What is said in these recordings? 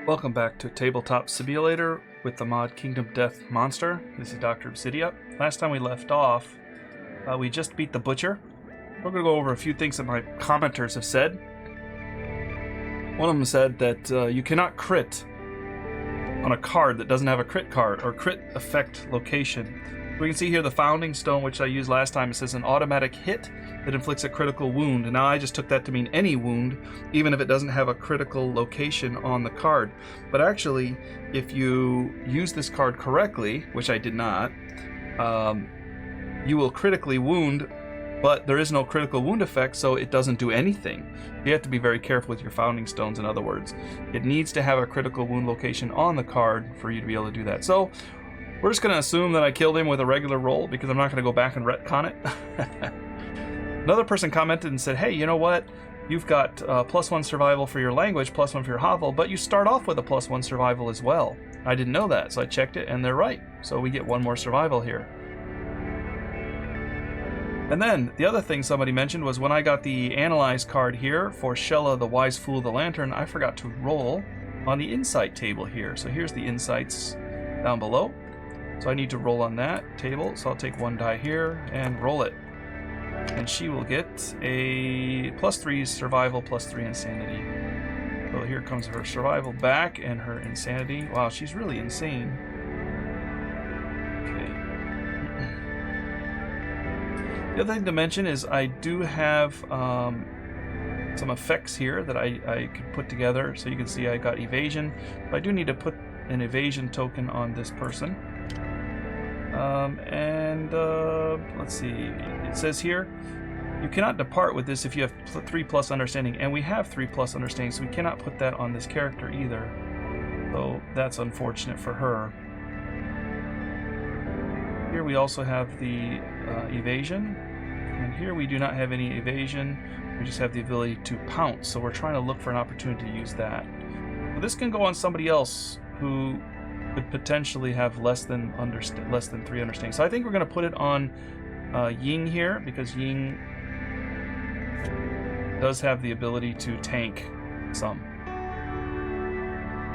Welcome back to Tabletop Simulator with the mod Kingdom Death Monster. This is Dr. Obsidia. Last time we left off, we just beat the Butcher. We're going to go over a few things that my commenters have said. One of them said that you cannot crit on a card that doesn't have a crit card or crit effect location. We can see here the Founding Stone, which I used last time. It says an automatic hit that inflicts a critical wound. And now I just took that to mean any wound, even if it doesn't have a critical location on the card. But actually, if you use this card correctly, which I did not, you will critically wound, but there is no critical wound effect, so it doesn't do anything. You have to be very careful with your Founding Stones, in other words. It needs to have a critical wound location on the card for you to be able to do that. So we're just going to assume that I killed him with a regular roll because I'm not going to go back and retcon it. Another person commented and said, hey, you know what? You've got +1 survival for your language, +1 for your hovel, but you start off with a +1 survival as well. I didn't know that, so I checked it, and they're right. So we get 1 more survival here. And then the other thing somebody mentioned was when I got the Analyze card here for Shella, the Wise Fool of the Lantern, I forgot to roll on the Insight table here. So here's the Insights down below. So I need to roll on that table, so I'll take 1 die here and roll it. And she will get a +3 survival, +3 insanity. So here comes her survival back and her insanity. Wow, she's really insane. Okay. The other thing to mention is I do have some effects here that I could put together. So you can see I got evasion, but I do need to put an evasion token on this person. Let's see, it says here, you cannot depart with this if you have 3+ understanding, and we have 3+ understanding, so we cannot put that on this character either. So that's unfortunate for her. Here we also have the evasion, and here we do not have any evasion, we just have the ability to pounce, so we're trying to look for an opportunity to use that. But this can go on somebody else who could potentially have less than 3 understanding. So I think we're going to put it on Ying here, because Ying does have the ability to tank some.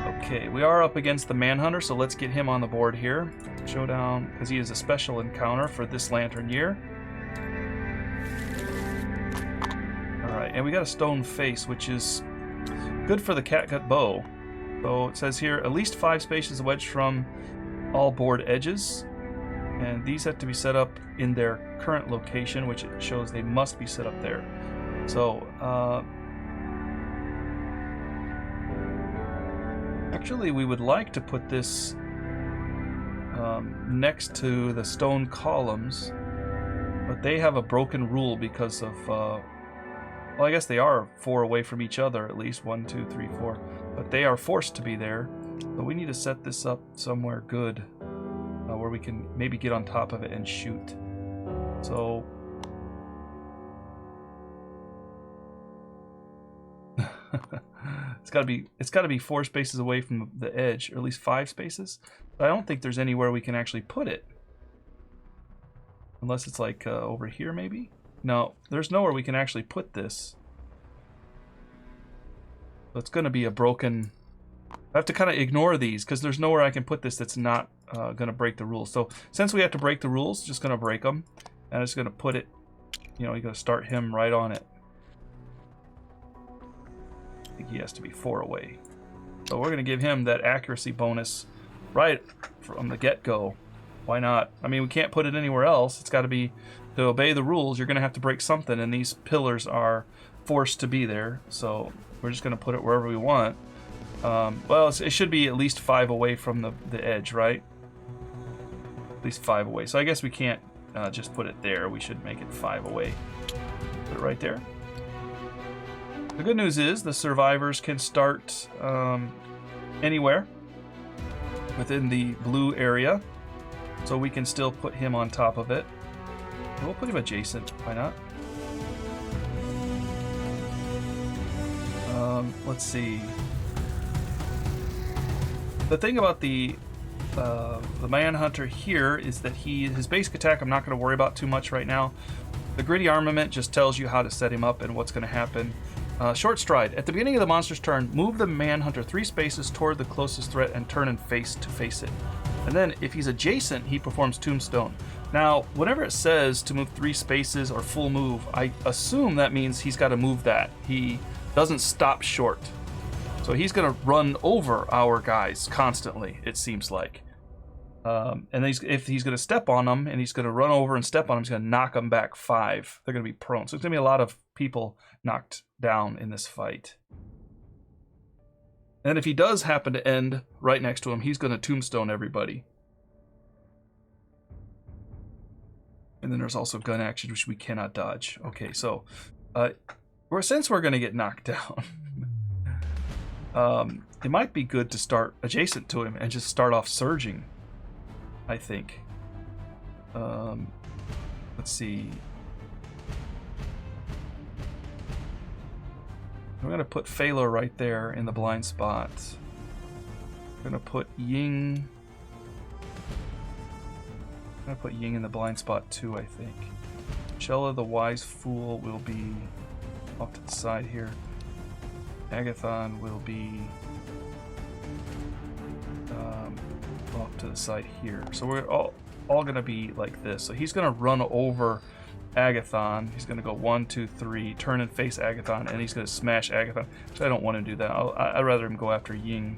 Okay, we are up against the Manhunter, so let's get him on the board here. Showdown, because he is a special encounter for this lantern year. Alright, and we got a stone face, which is good for the catgut bow. So it says here, at least 5 spaces wedged from all board edges. And these have to be set up in their current location, which it shows they must be set up there. So, actually we would like to put this next to the stone columns, but they have a broken rule because of, well, I guess they are 4 away from each other, at least 1, 2, 3, 4. But they are forced to be there, but we need to set this up somewhere good, where we can maybe get on top of it and shoot. So it's got to be 4 spaces away from the edge, or at least 5 spaces. But I don't think there's anywhere we can actually put it, unless it's like over here maybe. No, there's nowhere we can actually put this. So it's going to be a broken... I have to kind of ignore these because there's nowhere I can put this that's not going to break the rules. So since we have to break the rules, just going to break them. And it's going to put it, you know, you're going to start him right on it. I think he has to be 4 away. So we're going to give him that accuracy bonus right from the get-go. Why not? I mean, we can't put it anywhere else. It's got to be, to obey the rules, you're going to have to break something, and these pillars are forced to be there. So we're just going to put it wherever we want. Well, it should be at least 5 away from the edge, right? At least 5 away. So I guess we can't just put it there. We should make it 5 away. Put it right there. The good news is the survivors can start anywhere within the blue area. So we can still put him on top of it. We'll put him adjacent. Why not? Let's see. The thing about the Manhunter here is that his basic attack I'm not going to worry about too much right now. The gritty armament just tells you how to set him up and what's going to happen. Short stride. At the beginning of the monster's turn, move the Manhunter 3 spaces toward the closest threat and turn and face to face it. And then, if he's adjacent, he performs Tombstone. Now, whenever it says to move 3 spaces or full move, I assume that means he's got to move that. He doesn't stop short. So he's going to run over our guys constantly, it seems like. And then if he's going to step on them, and he's going to run over and step on them, he's going to knock them back 5. They're going to be prone. So it's going to be a lot of people knocked down in this fight. And if he does happen to end right next to him, he's going to tombstone everybody. And then there's also gun action, which we cannot dodge. Okay, so since we're going to get knocked down, it might be good to start adjacent to him and just start off surging, I think. Let's see. I'm going to put Phalor right there in the blind spot. I'm going to put Ying. I'm going to put Ying in the blind spot too, I think. Shella the Wise Fool will be off to the side here. Agathon will be off to the side here. So we're all going to be like this. So he's going to run over Agathon. He's going to go 1, 2, 3, turn and face Agathon, and he's going to smash Agathon. So I don't want to do that. I'd rather him go after Ying.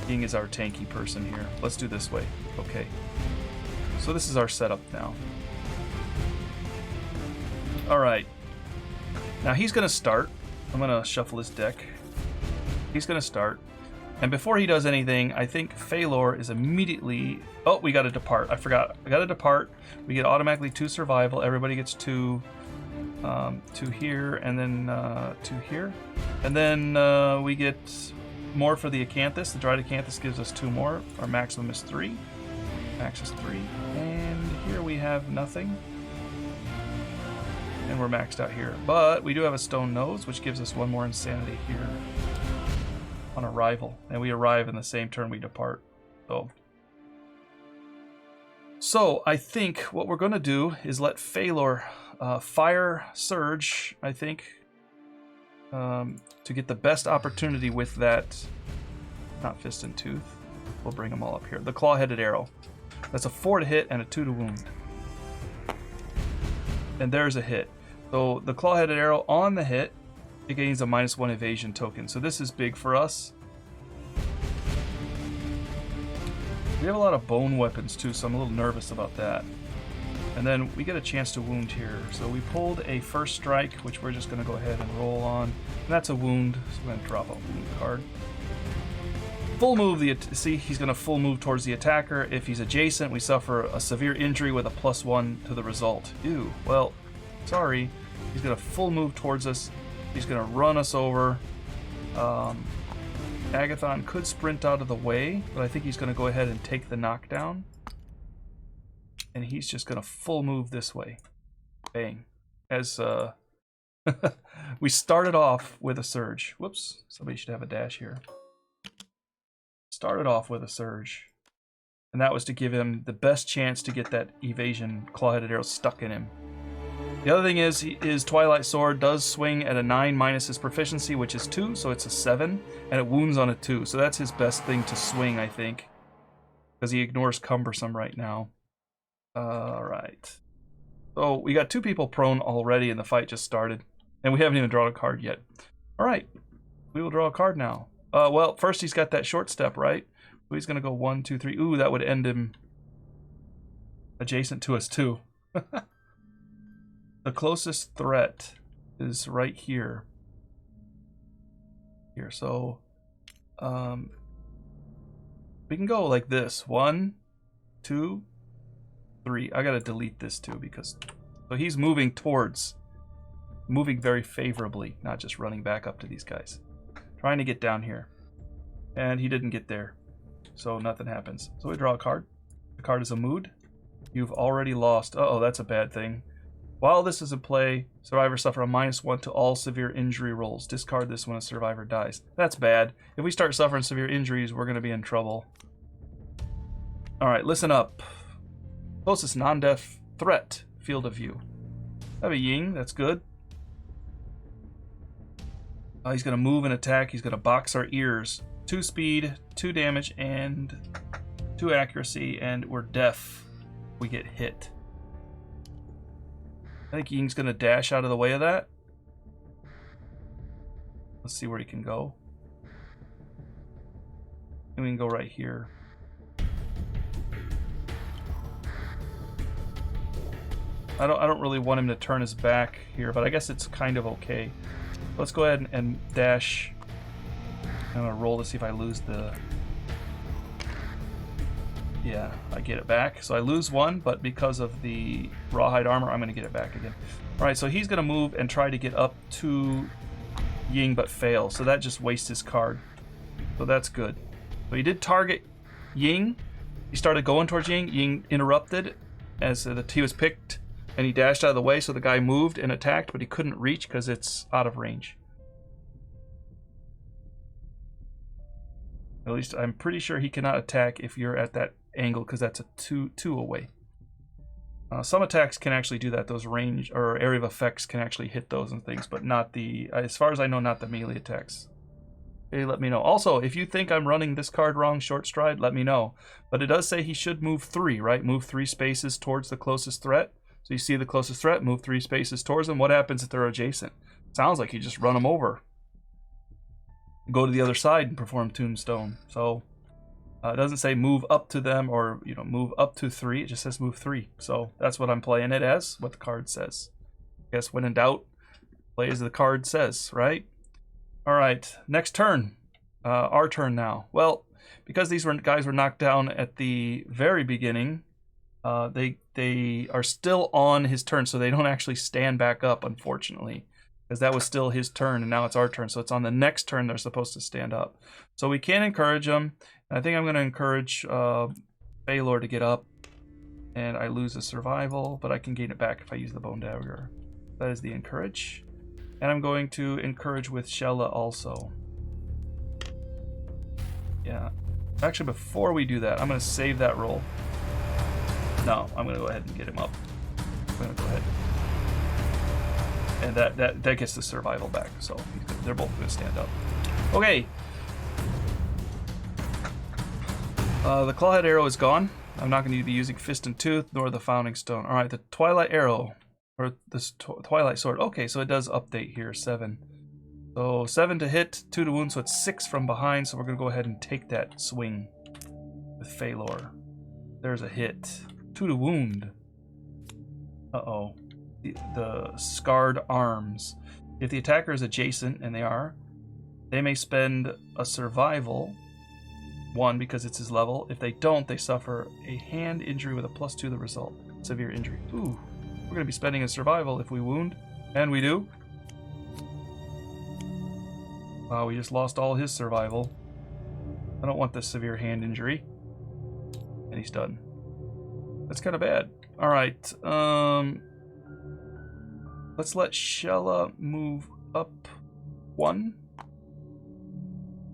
Ying is our tanky person here. Let's do this way. Okay. So this is our setup now. Alright. Now he's going to start. I'm going to shuffle his deck. He's going to start. And before he does anything, I think Phalor is immediately... Oh, we got to depart. I forgot. I got to depart. We get automatically 2 survival. Everybody gets 2. 2 here, and then 2 here. And then we get more for the Acanthus. The Dried Acanthus gives us 2 more. Our maximum is 3. Max is 3. And here we have nothing. And we're maxed out here. But we do have a Stone Nose, which gives us 1 more insanity here on arrival. And we arrive in the same turn we depart. So I think what we're going to do is let Phalor fire Surge, I think, to get the best opportunity with that. Not Fist and Tooth. We'll bring them all up here. The Claw-Headed Arrow. That's a 4 to hit and a 2 to wound. And there's a hit. So the Claw-Headed Arrow on the hit, it gains a -1 evasion token. So this is big for us. We have a lot of bone weapons too, so I'm a little nervous about that. And then we get a chance to wound here. So we pulled a first strike, which we're just going to go ahead and roll on. And that's a wound, so we're going to drop a wound card. Full move, see, he's going to full move towards the attacker. If he's adjacent, we suffer a severe injury with a +1 to the result. Ew, well, sorry. He's going to full move towards us. He's going to run us over. Agathon could sprint out of the way, but I think he's going to go ahead and take the knockdown. And he's just going to full move this way. Bang. As we started off with a surge. Whoops, somebody should have a dash here. Started off with a surge. And that was to give him the best chance to get that evasion Claw-Headed Arrow stuck in him. The other thing is, his Twilight Sword does swing at a 9 minus his proficiency, which is 2, so it's a 7, and it wounds on a 2. So that's his best thing to swing, I think, because he ignores Cumbersome right now. Alright. So we got 2 people prone already, and the fight just started, and we haven't even drawn a card yet. Alright, we will draw a card now. Well, first he's got that short step, right? So he's going to go 1, 2, 3. Ooh, that would end him adjacent to us, too. The closest threat is right here. So we can go like this. 1, 2, 3. I gotta delete this too because so he's moving very favorably, not just running back up to these guys. Trying to get down here. And he didn't get there. So nothing happens. So we draw a card. The card is a mood. You've already lost. Uh-oh, that's a bad thing. While this is in play, survivors suffer a -1 to all severe injury rolls. Discard this when a survivor dies. That's bad. If we start suffering severe injuries, we're going to be in trouble. Alright, listen up. Closest non-death threat, field of view. I have a Ying, that's good. He's going to move and attack. He's going to box our ears. 2 speed, 2 damage, and 2 accuracy, and we're deaf. We get hit. I think Ying's going to dash out of the way of that. Let's see where he can go. And we can go right here. I don't really want him to turn his back here, but I guess it's kind of okay. Let's go ahead and dash. I'm gonna roll to see if I lose the... Yeah, I get it back. So I lose 1, but because of the rawhide armor, I'm gonna get it back again. Alright, so he's gonna move and try to get up to Ying, but fail. So that just wastes his card. So that's good. So he did target Ying. He started going towards Ying. Ying interrupted as he was picked, and he dashed out of the way, so the guy moved and attacked, but he couldn't reach because it's out of range. At least I'm pretty sure he cannot attack if you're at that angle, because that's a two away. Some attacks can actually do that. Those range or area of effects can actually hit those and things, but not the, as far as I know, not the melee attacks. Okay, let me know. Also, if you think I'm running this card wrong, Short Stride, let me know. But it does say he should move 3, right? Move 3 spaces towards the closest threat. So you see the closest threat, move 3 spaces towards them. What happens if they're adjacent? Sounds like you just run them over. Go to the other side and perform Tombstone. So it doesn't say move up to them or, you know, move up to 3. It just says move 3. So that's what I'm playing it as, what the card says. I guess when in doubt, play as the card says, right? All right, next turn. Our turn now. Well, because these guys were knocked down at the very beginning, they are still on his turn, so they don't actually stand back up, unfortunately, because that was still his turn, and now it's our turn. So it's on the next turn they're supposed to stand up. So we can encourage them. I think I'm going to encourage Baylor to get up, and I lose a survival, but I can gain it back if I use the bone dagger. That is the encourage. And I'm going to encourage with Shella also. Yeah. Actually, before we do that, I'm going to save that roll. No, I'm going to go ahead and get him up. I'm going to go ahead. And that gets the survival back. So they're both going to stand up. Okay. The clawhead arrow is gone. I'm not going to be using fist and tooth nor the founding stone. All right, the twilight arrow. Or this twilight sword. Okay, so it does update here, 7. So 7 to hit, 2 to wound, so it's 6 from behind. So we're gonna go ahead and take that swing with Phalor. There's a hit. 2 to wound. Uh-oh. The scarred arms. If the attacker is adjacent, and they are, they may spend a survival 1 because it's his level. If they don't, they suffer a hand injury with a +2 to the result. Severe injury. Ooh. We're going to be spending a survival if we wound. And we do. Wow, we just lost all his survival. I don't want this severe hand injury. And he's done. That's kind of bad. Alright. Let's let Shella move up 1.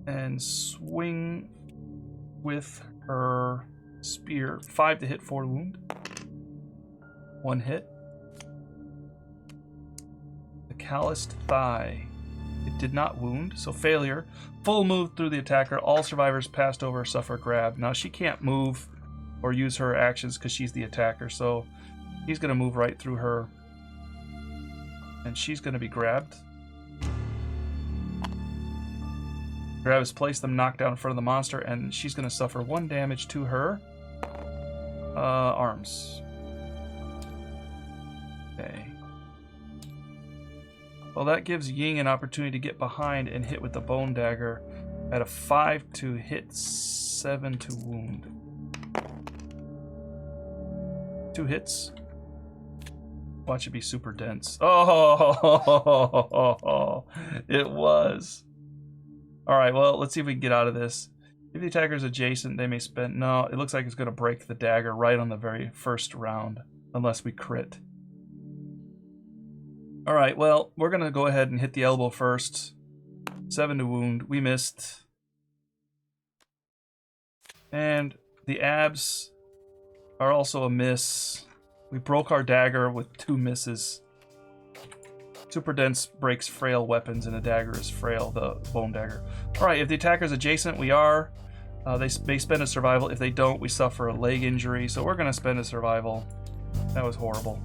And swing with her spear. 5 to hit, 4 to wound. 1 hit. Calloused thigh. It did not wound, so failure. Full move through the attacker. All survivors passed over suffer grab. Now she can't move or use her actions because she's the attacker, so he's going to move right through her. And she's going to be grabbed. Grab is placed, them knocked down in front of the monster, and she's going to suffer 1 damage to her arms. Okay. Well, that gives Ying an opportunity to get behind and hit with the bone dagger at a 5 to hit, 7 to wound. 2 hits. Watch it be super dense. Oh, it was. All right, well, let's see if we can get out of this. If the attacker is adjacent, they may spend... No, it looks like it's going to break the dagger right on the very first round, unless we crit. All right, well, we're going to go ahead and hit the elbow first. 7 to wound. We missed. And the abs are also a miss. We broke our dagger with 2 misses. Super dense breaks frail weapons, and a dagger is frail, the bone dagger. Alright, if the attacker's adjacent, we are. They may spend a survival. If they don't, we suffer a leg injury. So we're going to spend a survival. That was horrible.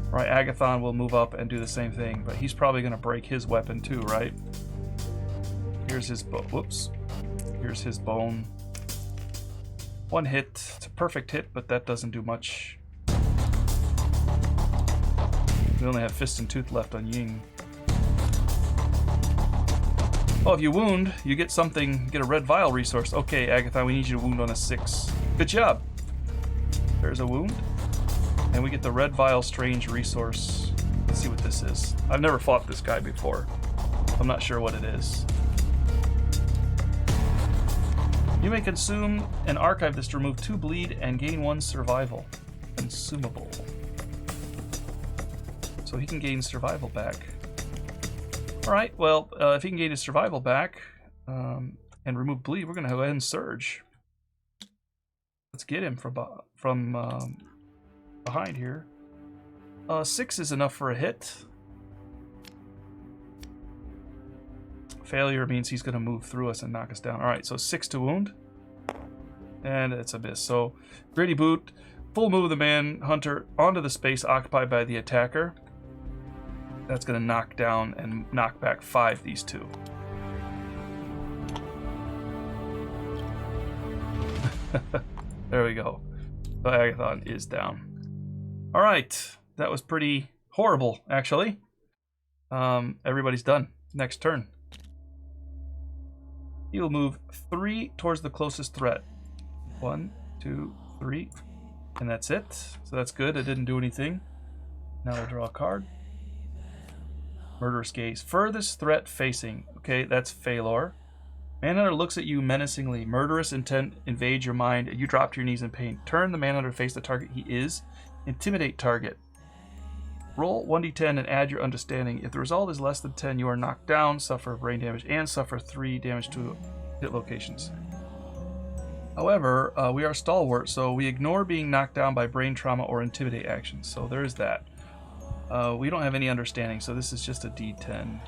Alright, Agathon will move up and do the same thing, but he's probably going to break his weapon too, right? Here's his whoops. Here's his bone. One hit. It's a perfect hit, but that doesn't do much. We only have fist and tooth left on Ying. Oh, if you wound, you get something, get a red vial resource. Okay, Agathon, we need you to wound on a 6. Good job. There's a wound. And we get the red vial strange resource. Let's see what this is. I've never fought this guy before. I'm not sure what it is. You may consume and archive this to remove 2 bleed and gain 1 survival. Consumable. So he can gain survival back. Alright, well, if he can gain his survival back and remove bleed, we're going to go ahead and surge. Let's get him from behind here. 6 is enough for a hit. Failure means he's going to move through us and knock us down. Alright, so 6 to wound. And it's a miss. So, Gritty Boot, full move of the Manhunter onto the space occupied by the attacker. That's going to knock down and knock back 5 these 2. There we go. So Agathon is down. Alright, that was pretty horrible, actually. Everybody's done. Next turn. He will move 3 towards the closest threat. 1, 2, 3. And that's it. So that's good. It didn't do anything. Now we'll draw a card. Murderous Gaze. Furthest threat facing. Okay, that's Phalor. Manhunter looks at you menacingly. Murderous intent invades your mind. You drop to your knees in pain. Turn the Manhunter to face the target he is. Intimidate target. Roll 1d10 and add your understanding. If the result is less than 10, you are knocked down, suffer brain damage, and suffer 3 damage to hit locations. However, we are stalwart, so we ignore being knocked down by brain trauma or intimidate actions. So there's that. We don't have any understanding, so this is just a d10.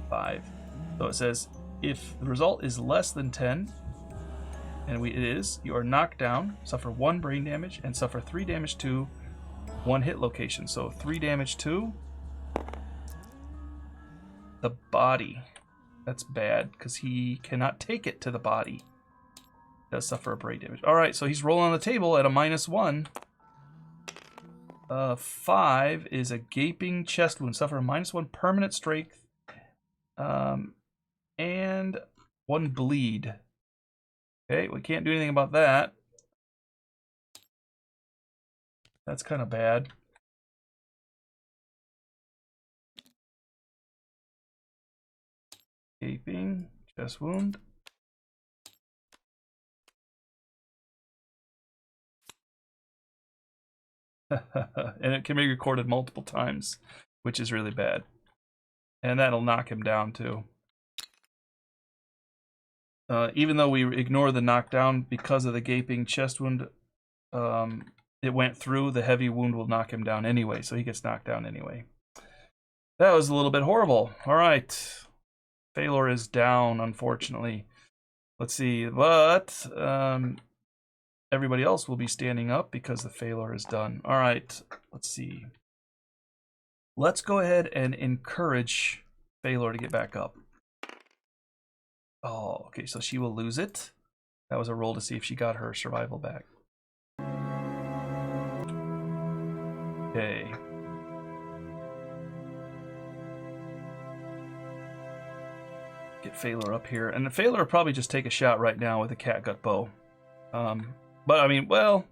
5. So it says, if the result is less than 10, and it is, you are knocked down, suffer 1 brain damage, and suffer 3 damage to 1 hit location. So 3 damage to the body. That's bad, because he cannot take it to the body. Does suffer a brain damage. Alright, so he's rolling on the table at a -1. 5 is a gaping chest wound. Suffer a -1 permanent strength. And 1 bleed. Okay, we can't do anything about that. That's kind of bad. Gaping, chest wound. And it can be recorded multiple times, which is really bad. And that'll knock him down too. Even though we ignore the knockdown because of the gaping chest wound, it went through, the heavy wound will knock him down anyway, so he gets knocked down anyway. That was a little bit horrible. Alright. Phalor is down, unfortunately. Let's see, but everybody else will be standing up because the Phalor is done. Alright, let's see. Let's go ahead and encourage Phalor to get back up. Oh, okay, so she will lose it. That was a roll to see if she got her survival back. Okay. Get Phalor up here. And the Phalor will probably just take a shot right now with a catgut bow. But I mean, well...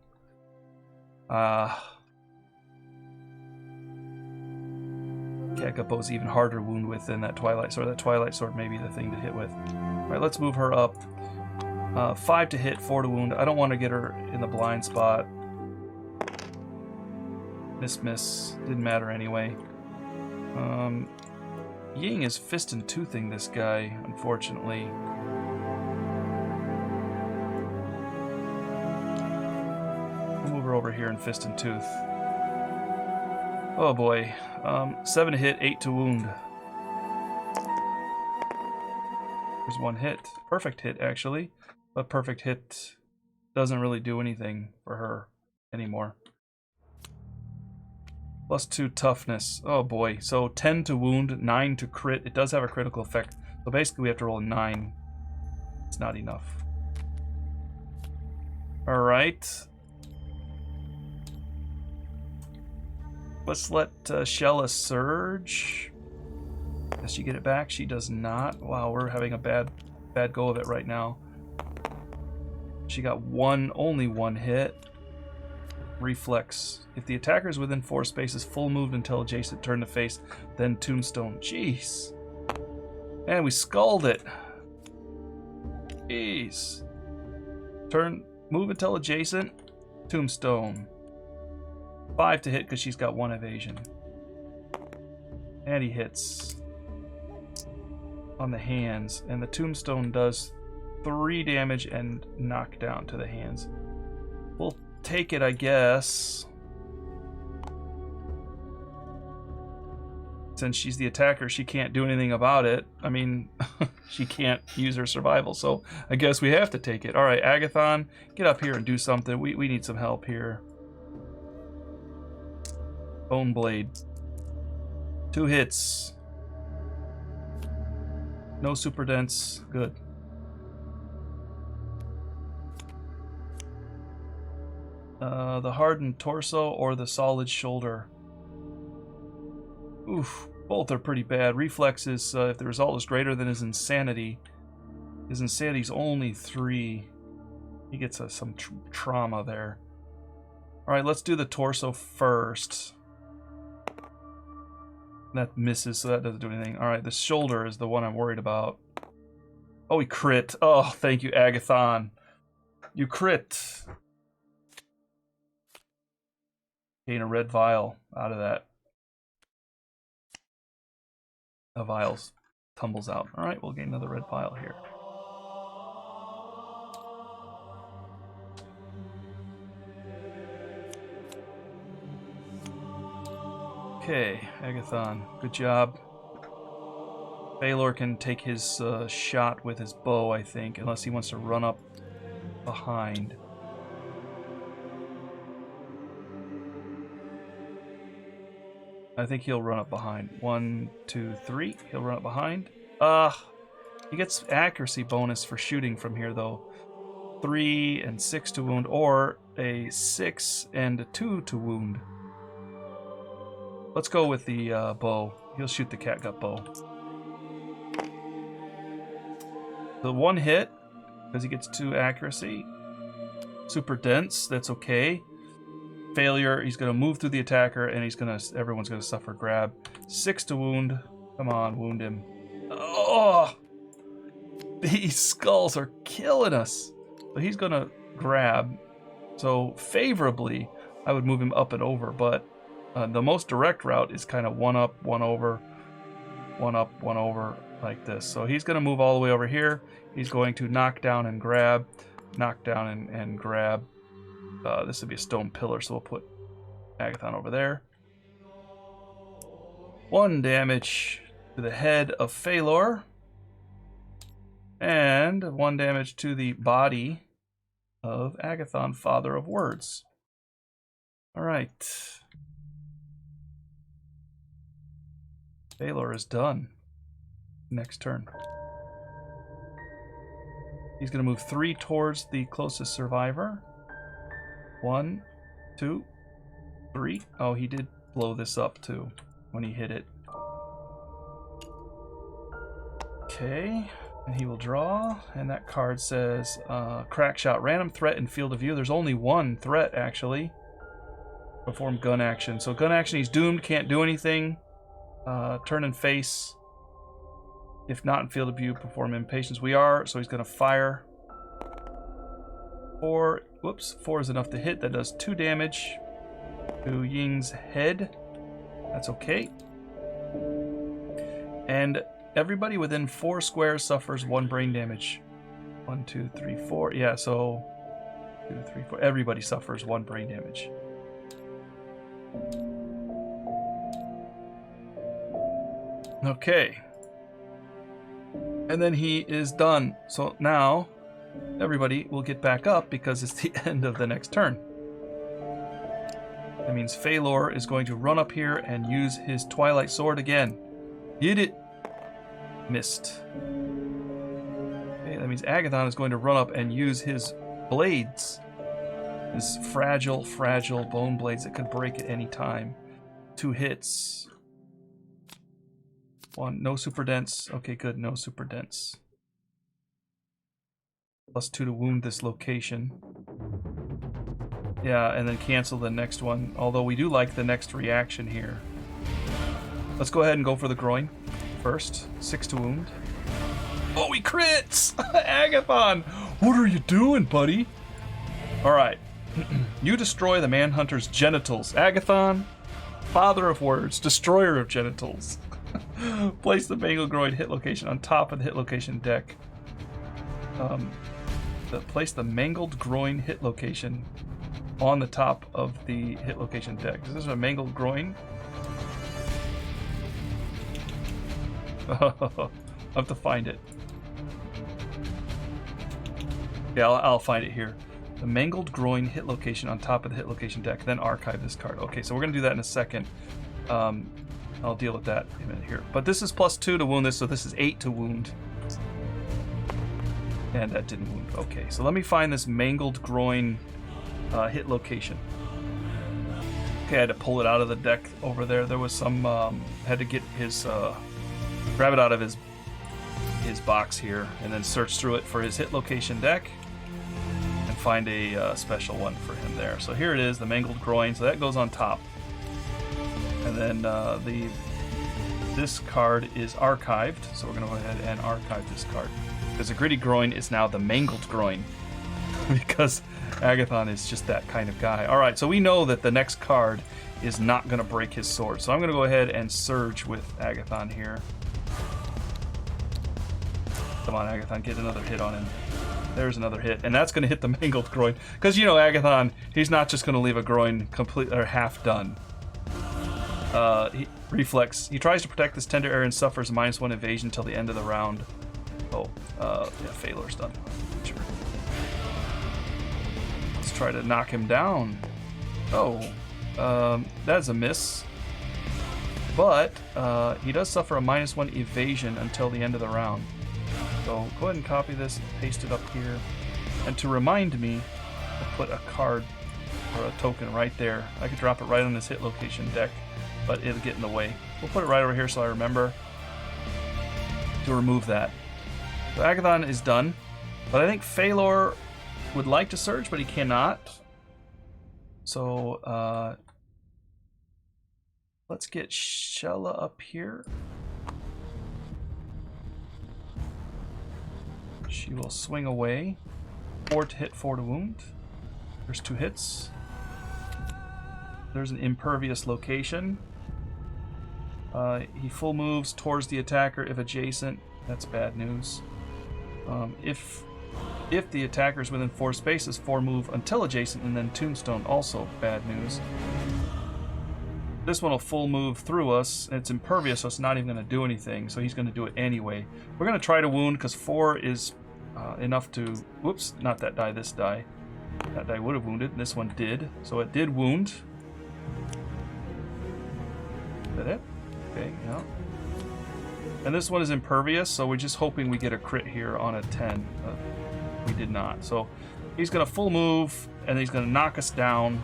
catgut bow is even harder to wound with than that Twilight Sword. That Twilight Sword may be the thing to hit with. Alright, let's move her up. 5 to hit, 4 to wound. I don't want to get her in the blind spot. Miss. Didn't matter anyway. Ying is fist and toothing this guy, unfortunately. We'll move her over here and fist and tooth. Oh boy. 7 to hit, 8 to wound. There's 1 hit. Perfect hit, actually. But perfect hit doesn't really do anything for her anymore. +2 toughness. Oh boy. So 10 to wound, 9 to crit. It does have a critical effect. So basically we have to roll a 9. It's not enough. Alright. Let's let Shella surge. Does she get it back? She does not. Wow, we're having a bad go of it right now. She got only one hit. Reflex. If the attacker is within 4 spaces, full moved until adjacent turn to face, then tombstone. Jeez. And we sculled it. Jeez. Move until adjacent, tombstone. 5 to hit because she's got 1 evasion. And he hits on the hands, and the tombstone does 3 damage and knockdown to the hands. We'll take it, I guess. Since she's the attacker, she can't do anything about it. I mean, she can't use her survival, so I guess we have to take it. Alright, Agathon, get up here and do something. We need some help here. Bone Blade. 2 hits. No super dense. Good. The hardened torso or the solid shoulder. Oof. Both are pretty bad. Reflexes, if the result is greater than his insanity's only 3. He gets some trauma there. Alright, let's do the torso first. That misses, so that doesn't do anything. Alright, the shoulder is the one I'm worried about. Oh, he crit. Oh, thank you, Agathon. You crit. Gain a red vial out of that. A vial tumbles out. Alright, we'll gain another red vial here. Okay, Agathon, good job. Baylor can take his shot with his bow, I think, unless he wants to run up behind. I think he'll run up behind. 1, 2, 3. He'll run up behind. He gets accuracy bonus for shooting from here, though. 3 and 6 to wound, or a 6 and a 2 to wound. Let's go with the bow. He'll shoot the catgut bow. The 1 hit, because he gets 2 accuracy. Super dense, that's okay. Failure, he's going to move through the attacker, and everyone's going to suffer grab. 6 to wound. Come on, wound him. Oh! These skulls are killing us. So he's going to grab. So favorably, I would move him up and over, but the most direct route is kind of 1 up, 1 over, 1 up, 1 over, like this. So he's going to move all the way over here. He's going to knock down and grab, knock down and grab. This would be a stone pillar, so we'll put Agathon over there. 1 damage to the head of Phalor. And 1 damage to the body of Agathon, Father of Words. Alright. Phalor is done. Next turn. He's going to move 3 towards the closest survivor. 1, 2, 3. Oh, he did blow this up too when he hit it. Okay, and he will draw, and that card says crack shot, random threat in field of view. There's only 1 threat actually. Perform gun action. So gun action, he's doomed, can't do anything. Turn and face. If not in field of view, perform impatience. We are, so he's going to fire. 4, whoops, 4 is enough to hit. That does 2 damage to Ying's head. That's okay. And everybody within 4 squares suffers 1 brain damage. 1, 2, 3, 4. Yeah, so 2, 3, 4. Everybody suffers 1 brain damage. Okay. And then he is done. So now everybody will get back up because it's the end of the next turn. That means Phalor is going to run up here and use his Twilight Sword again. Hit it. Missed. Okay, that means Agathon is going to run up and use his blades. His fragile bone blades that could break at any time. 2 hits. 1, no super dense. Okay, good, no super dense. +2 to wound this location. Yeah, and then cancel the next one. Although we do like the next reaction here. Let's go ahead and go for the groin first. 6 to wound. Oh, he crits! Agathon! What are you doing, buddy? Alright. You destroy the Manhunter's genitals. Agathon, father of words, destroyer of genitals. Place the mangled groin hit location on top of the hit location deck. Place the mangled groin hit location on the top of the hit location deck. Is this a mangled groin? I'll have to find it. Yeah, I'll find it here. The mangled groin hit location on top of the hit location deck, then archive this card. Okay, so we're going to do that in a second. I'll deal with that in a minute here. But this is +2 to wound this, so this is 8 to wound. And that didn't wound. Okay, so let me find this mangled groin hit location. Okay, I had to pull it out of the deck over there. There was some, had to get his, grab it out of his box here, and then search through it for his hit location deck. Find a special one for him there. So here it is, the mangled groin. So that goes on top, and then this card is archived. So we're going to go ahead and archive this card because the gritty groin is now the mangled groin because Agathon is just that kind of guy. All right, so we know that the next card is not going to break his sword. So I'm going to go ahead and surge with Agathon here. Come on, Agathon, get another hit on him. There's another hit, and that's going to hit the mangled groin. Because, you know, Agathon, he's not just going to leave a groin complete or half done. Reflex. He tries to protect this tender area and suffers a -1 evasion until the end of the round. Oh, yeah, Phalor's done. Sure. Let's try to knock him down. Oh, that's a miss. But he does suffer a -1 evasion until the end of the round. So go ahead and copy this, paste it up here. And to remind me, I'll put a card or a token right there. I could drop it right on this hit location deck, but it'll get in the way. We'll put it right over here so I remember to remove that. So Agathon is done, but I think Phalor would like to surge, but he cannot. So let's get Shella up here. She will swing away. 4 to hit, 4 to wound. There's 2 hits. There's an impervious location. He full moves towards the attacker if adjacent. That's bad news. If the attacker is within 4 spaces, 4 move until adjacent, and then tombstone. Also bad news. This one will full move through us. It's impervious, so it's not even going to do anything. So he's going to do it anyway. We're going to try to wound because 4 is enough to... Whoops, not that die, this die. That die would have wounded, and this one did. So it did wound. Is that it? Okay, yeah. And this one is impervious, so we're just hoping we get a crit here on a 10. We did not. So he's going to full move, and he's going to knock us down.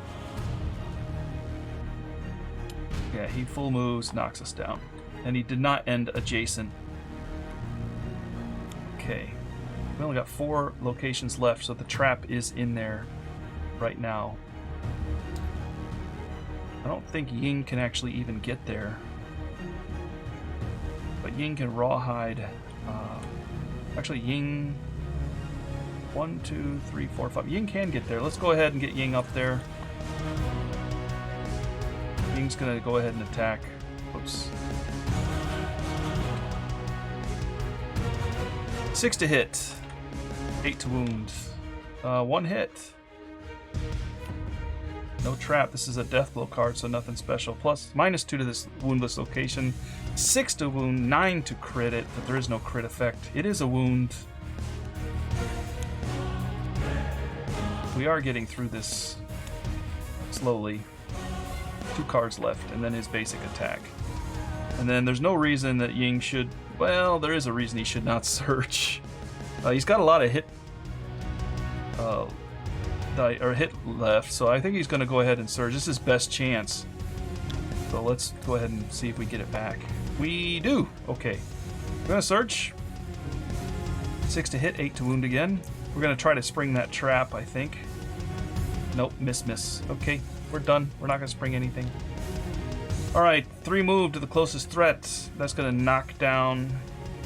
Yeah, he full moves, knocks us down. And he did not end adjacent. Okay. We only got 4 locations left, so the trap is in there right now. I don't think Ying can actually even get there. But Ying can rawhide. Actually, Ying... 1, 2, 3, 4, 5. Ying can get there. Let's go ahead and get Ying up there. Ying's gonna go ahead and attack. Oops. 6 to hit. 8 to wound. 1 hit. No trap. This is a death blow card, so nothing special. Plus, -2 to this woundless location. 6 to wound, 9 to crit it, but there is no crit effect. It is a wound. We are getting through this slowly. 2 cards left, and then his basic attack. And then there's no reason that Ying should... Well, there is a reason he should not search. He's got a lot of hit left, so I think he's going to go ahead and surge. This is his best chance. So let's go ahead and see if we get it back. We do! Okay. We're going to search. 6 to hit, 8 to wound again. We're going to try to spring that trap, I think. Nope, miss. Okay, we're done. We're not going to spring anything. Alright, 3 move to the closest threat. That's going to knock down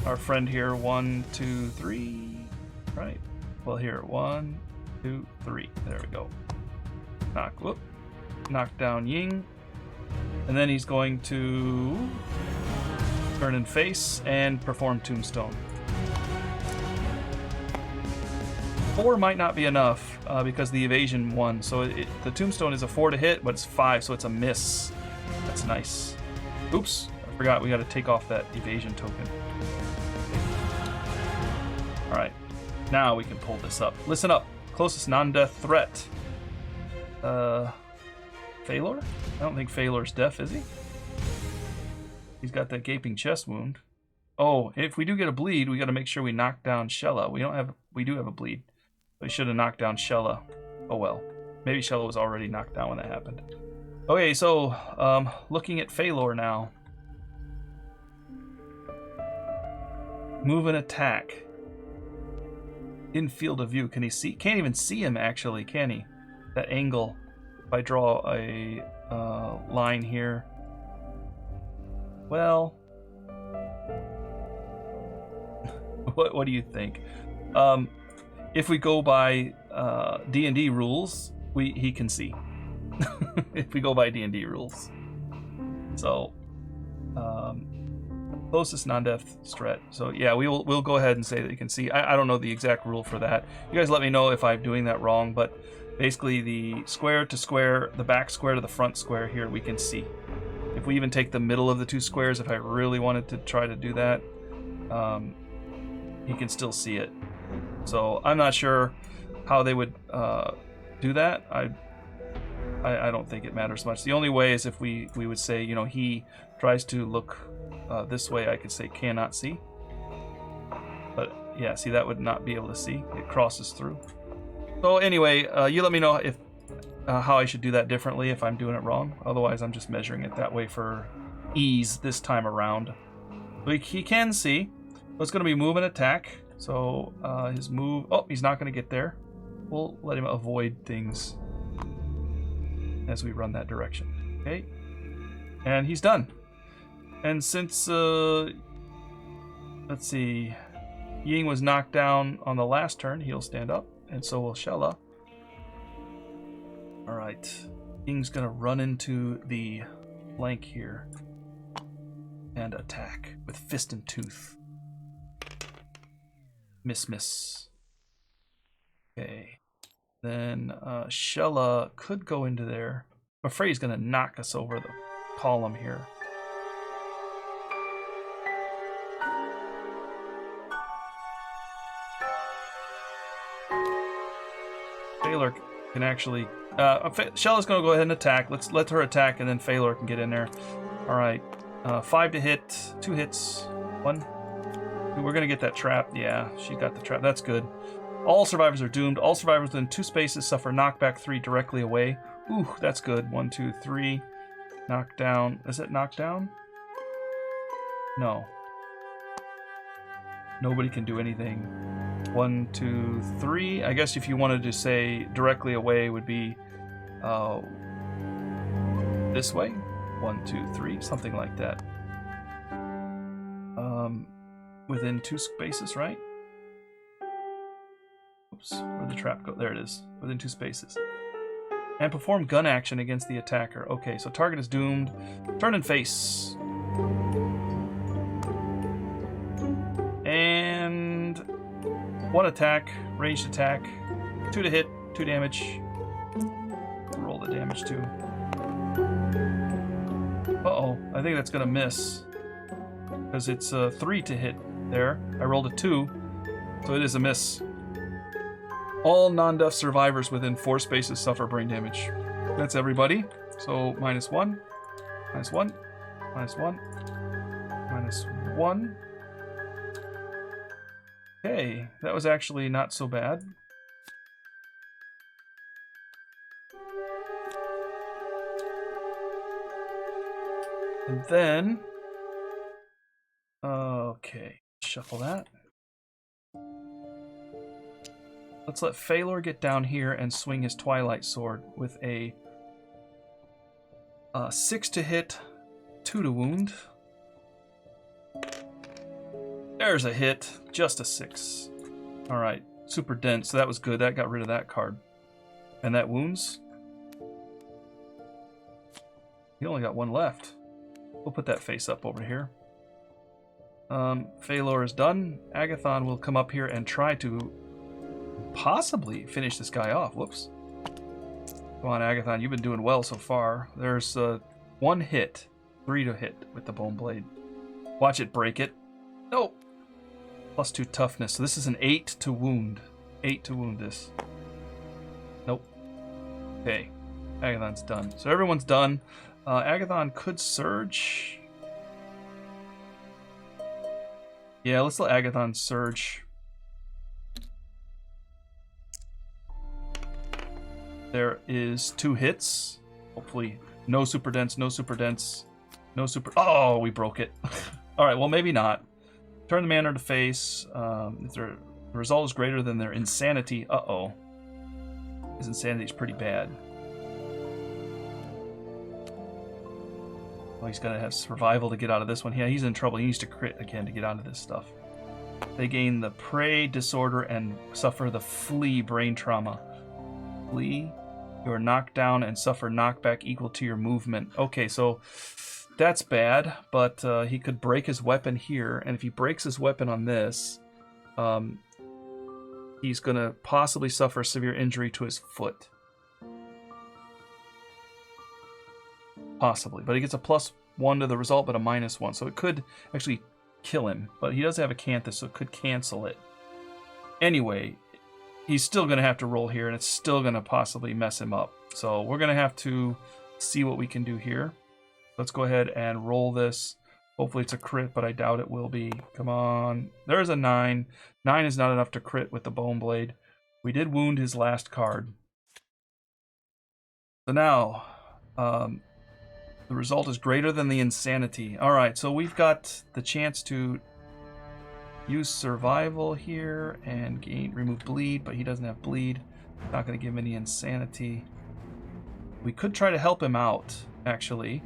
our friend here. 1, 2, 3. Right. Well, here. 1, 2, 3. There we go. Knock down Ying. And then he's going to turn and face and perform Tombstone. 4 might not be enough because the evasion won. So the Tombstone is a 4 to hit, but it's 5, so it's a miss. That's nice. Oops, I forgot we got to take off that evasion token. Alright, now we can pull this up. Listen up. Closest non-death threat. Phalor? I don't think Phalor's deaf, is he? He's got that gaping chest wound. Oh, if we do get a bleed, we got to make sure we knock down Shella. We do have a bleed. We should have knocked down Shella. Oh well. Maybe Shella was already knocked down when that happened. Okay, so looking at Phalor now. Move and attack. In field of view. Can he see? Can't even see him actually, can he? That angle. If I draw a line here. Well, what do you think? If we go by D&D rules, he can see. If we go by D&D rules. So, closest non-death threat. So yeah, we'll go ahead and say that you can see. I don't know the exact rule for that. You guys let me know if I'm doing that wrong, but basically the square to square, the back square to the front square here, we can see. If we even take the middle of the 2 squares, if I really wanted to try to do that, he can still see it. So I'm not sure how they would do that. I don't think it matters much. The only way is if we would say, you know, he tries to look this way, I could say cannot see. But yeah, see, that would not be able to see. It crosses through. So anyway, you let me know if how I should do that differently if I'm doing it wrong. Otherwise, I'm just measuring it that way for ease this time around. So he can see. So it's going to be move and attack. So his move... Oh, he's not going to get there. We'll let him avoid things as we run that direction. Okay. And he's done. And since... let's see... Ying was knocked down on the last turn, he'll stand up. And so will Shella. Alright. Ying's going to run into the flank here. And attack with fist and tooth. Miss. Okay. Then Shella could go into there. I'm afraid he's going to knock us over the column here. Phalor can actually... Shella's going to go ahead and attack. Let's let her attack, and then Phalor can get in there. Alright. 5 to hit. 2 hits. 1. We're going to get that trap. Yeah, she got the trap. That's good. All survivors are doomed. All survivors within 2 spaces suffer knockback 3 directly away. Ooh, that's good. 1, 2, 3. Knockdown. Is it knockdown? No. Nobody can do anything. 1, 2, 3. I guess if you wanted to say directly away would be this way. 1, 2, 3. Something like that. Within 2 spaces, right? Oops, where'd the trap go? There it is. Within 2 spaces. And perform gun action against the attacker. Okay, so target is doomed. Turn and face. And 1 attack, ranged attack, 2 to hit, 2 damage. Roll the damage too. Uh-oh, I think that's gonna miss. Because it's 3 to hit there. I rolled a 2, so it is a miss. All non-death survivors within 4 spaces suffer brain damage. That's everybody. So -1, -1, -1, -1. Okay, that was actually not so bad. And then, okay, shuffle that. Let's let Phalor get down here and swing his Twilight Sword with a 6 to hit, 2 to wound. There's a hit, just a 6. Alright, super dense, so that was good. That got rid of that card. And that wounds. He only got 1 left. We'll put that face up over here. Phalor is done. Agathon will come up here and try to possibly finish this guy off. Whoops. Come on, Agathon, you've been doing well so far. There's 1 hit, 3 to hit with the bone blade. Watch it break it. Nope. +2 toughness. So this is an 8 to wound. 8 to wound this. Nope. Okay. Agathon's done. So everyone's done. Agathon could surge. Yeah, let's let Agathon surge. There is 2 hits. Hopefully, no super dense, no super dense, no super... Oh, we broke it. All right, well, maybe not. Turn the manner to face. If the result is greater than their insanity... Uh-oh. His insanity is pretty bad. Well, he's got to have survival to get out of this one. Yeah, he's in trouble. He needs to crit again to get out of this stuff. They gain the prey disorder and suffer the flee brain trauma. Flee... You are knocked down and suffer knockback equal to your movement. Okay, so that's bad, but he could break his weapon here, and if he breaks his weapon on this, he's going to possibly suffer severe injury to his foot. Possibly, but he gets a +1 to the result, but a -1, so it could actually kill him, but he does have a Canthus, so it could cancel it. Anyway, he's still going to have to roll here, and it's still going to possibly mess him up. So we're going to have to see what we can do here. Let's go ahead and roll this. Hopefully it's a crit, but I doubt it will be. Come on. There's a 9. 9 is not enough to crit with the Bone Blade. We did wound his last card. So now, the result is greater than the insanity. All right, so we've got the chance to use survival here and remove bleed, but he doesn't have bleed. Not going to give him any insanity. We could try to help him out, actually,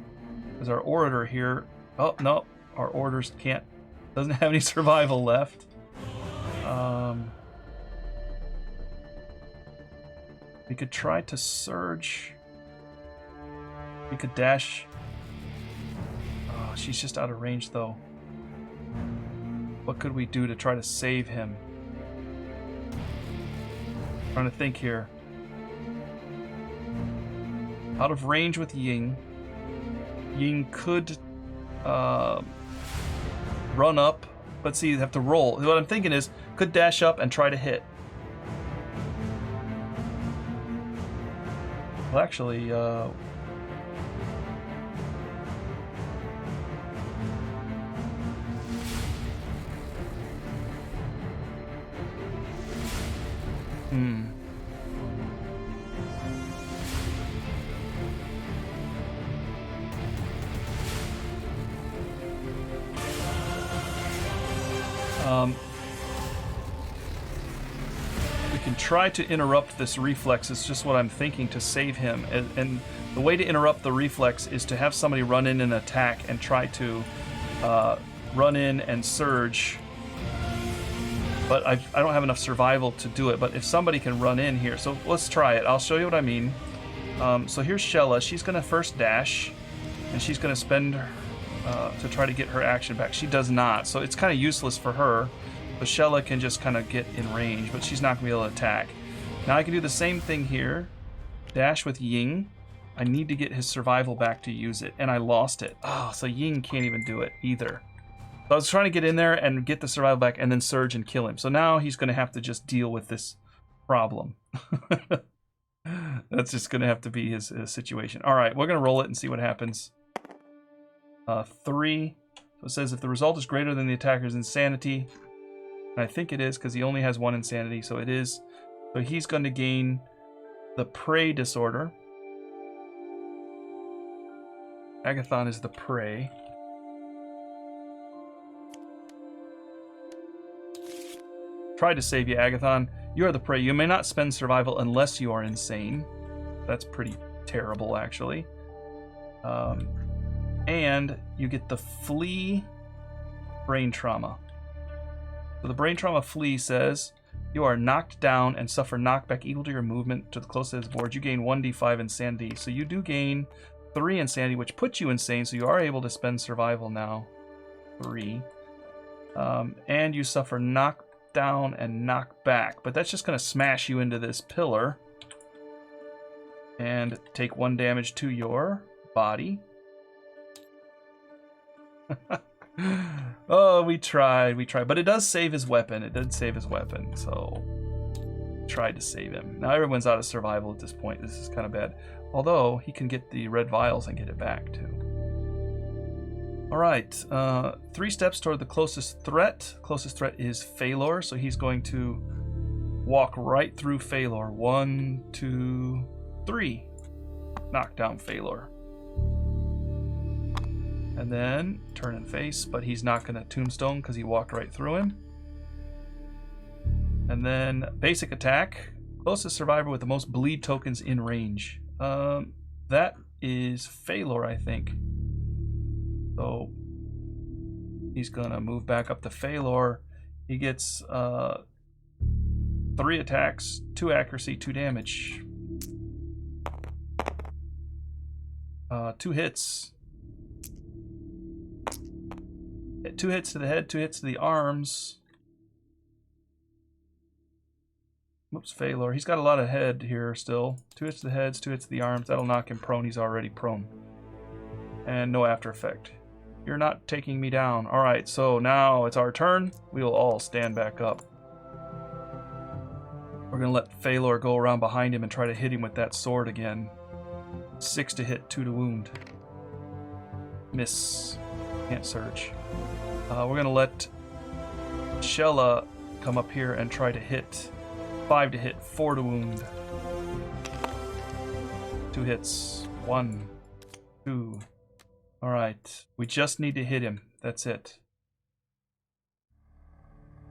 because our orator here... Oh, no, our orders doesn't have any survival left. We could try to surge. We could dash. Oh, she's just out of range, though. What could we do to try to save him? Trying to think here. Out of range with Ying. Ying could run up, but see, you have to roll. What I'm thinking is, could dash up and try to hit. Well, actually, we can try to interrupt this reflex. It's just what I'm thinking to save him. And the way to interrupt the reflex is to have somebody run in and attack and try to run in and surge. But I don't have enough survival to do it. But if somebody can run in here, so let's try it. I'll show you what I mean. So here's Shella. She's going to first dash, and she's going to spend to try to get her action back. She does not, so it's kind of useless for her. But Shella can just kind of get in range, but she's not going to be able to attack. Now I can do the same thing here. Dash with Ying. I need to get his survival back to use it, and I lost it. Oh, so Ying can't even do it either. So I was trying to get in there and get the survival back and then surge and kill him. So now he's going to have to just deal with this problem. That's just going to have to be his situation. All right, we're going to roll it and see what happens. 3. So it says if the result is greater than the attacker's insanity, and I think it is because he only has 1 insanity, so it is. So he's going to gain the prey disorder. Agathon is the prey. Tried to save you, Agathon. You are the prey. You may not spend survival unless you are insane. That's pretty terrible, actually. And you get the flee brain trauma. So the brain trauma flee says you are knocked down and suffer knockback equal to your movement to the closest board. You gain 1d5 insanity. So you do gain 3 insanity, which puts you insane. So you are able to spend survival now. 3. And you suffer knock down and knock back, but that's just going to smash you into this pillar and take 1 damage to your body. Oh, we tried, but it does save his weapon. It did save his weapon, so tried to save him. Now everyone's out of survival at this point. This is kind of bad, although he can get the red vials and get it back too. All right, 3 steps toward the closest threat. Closest threat is Phalor, so he's going to walk right through Phalor. 1, 2, 3. Knock down Phalor. And then turn and face, but he's not going to tombstone because he walked right through him. And then basic attack. Closest survivor with the most bleed tokens in range. That is Phalor, I think. So he's gonna move back up to Phalor. He gets 3 attacks, 2 accuracy, 2 damage. 2 hits. 2 hits to the head, 2 hits to the arms. Whoops, Phalor. He's got a lot of head here still. 2 hits to the heads, 2 hits to the arms. That'll knock him prone. He's already prone. And no after effect. You're not taking me down. All right, so now it's our turn. We will all stand back up. We're going to let Phalor go around behind him and try to hit him with that sword again. 6 to hit, 2 to wound. Miss. Can't surge. We're going to let Shella come up here and try to hit. 5 to hit, 4 to wound. 2 hits. 1, 2. All right, we just need to hit him. That's it.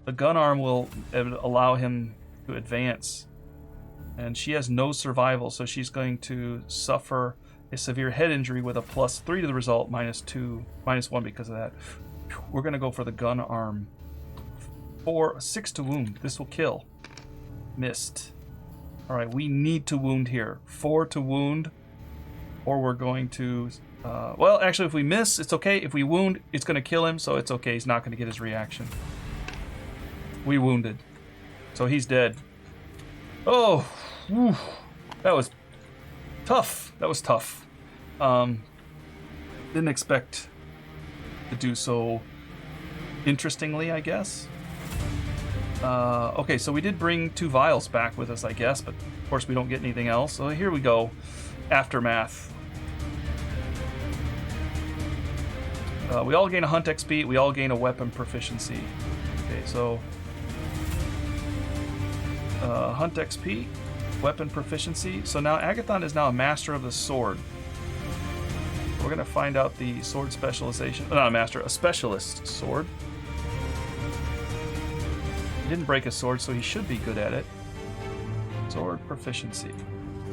The gun arm will allow him to advance. And she has no survival, so she's going to suffer a severe head injury with a +3 to the result, -1 because of that. We're going to go for the gun arm. 6 to wound. This will kill. Missed. All right, we need to wound here. 4 to wound, or we're going to... well, actually, if we miss, it's okay. If we wound, it's going to kill him, so it's okay. He's not going to get his reaction. We wounded. So he's dead. Oh, whew. That was tough. That was tough. Didn't expect to do so interestingly, I guess. Okay, so we did bring 2 vials back with us, I guess, but of course we don't get anything else. So here we go. Aftermath. We all gain a hunt XP. We all gain a weapon proficiency. Okay, so hunt XP, weapon proficiency. So now Agathon is now a master of the sword. We're gonna find out the sword specialization. Not a master, a specialist sword. He didn't break a sword, so he should be good at it. Sword proficiency.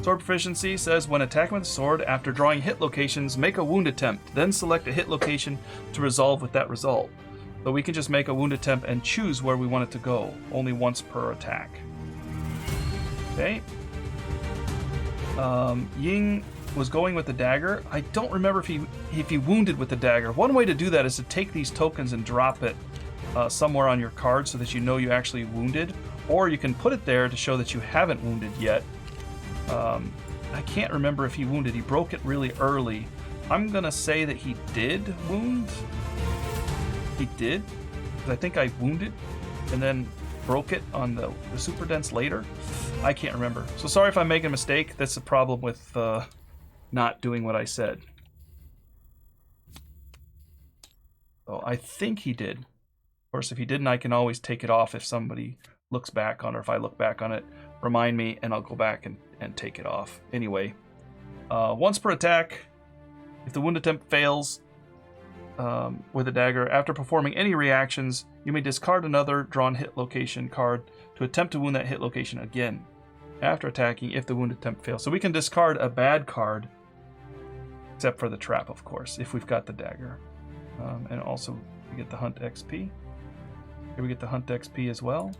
Sword proficiency says when attacking with a sword, after drawing hit locations, make a wound attempt. Then select a hit location to resolve with that result. So we can just make a wound attempt and choose where we want it to go. Only once per attack. Okay. Ying was going with the dagger. I don't remember if he wounded with the dagger. One way to do that is to take these tokens and drop it somewhere on your card so that you know you actually wounded. Or you can put it there to show that you haven't wounded yet. I can't remember if he wounded. He broke it really early. I'm gonna say that he did wound. He did, because I think I wounded and then broke it on the super dense later. I can't remember. So sorry if I'm making a mistake. That's the problem with not doing what I said. So I think he did. Of course, if he didn't, I can always take it off if somebody looks back on it, or if I look back on it, remind me, and I'll go back and take it off. Anyway, once per attack, if the wound attempt fails with a dagger, after performing any reactions, you may discard another drawn hit location card to attempt to wound that hit location again after attacking if the wound attempt fails. So we can discard a bad card, except for the trap, of course, if we've got the dagger. And also, we get the Hunt XP. Here we get the Hunt XP as well.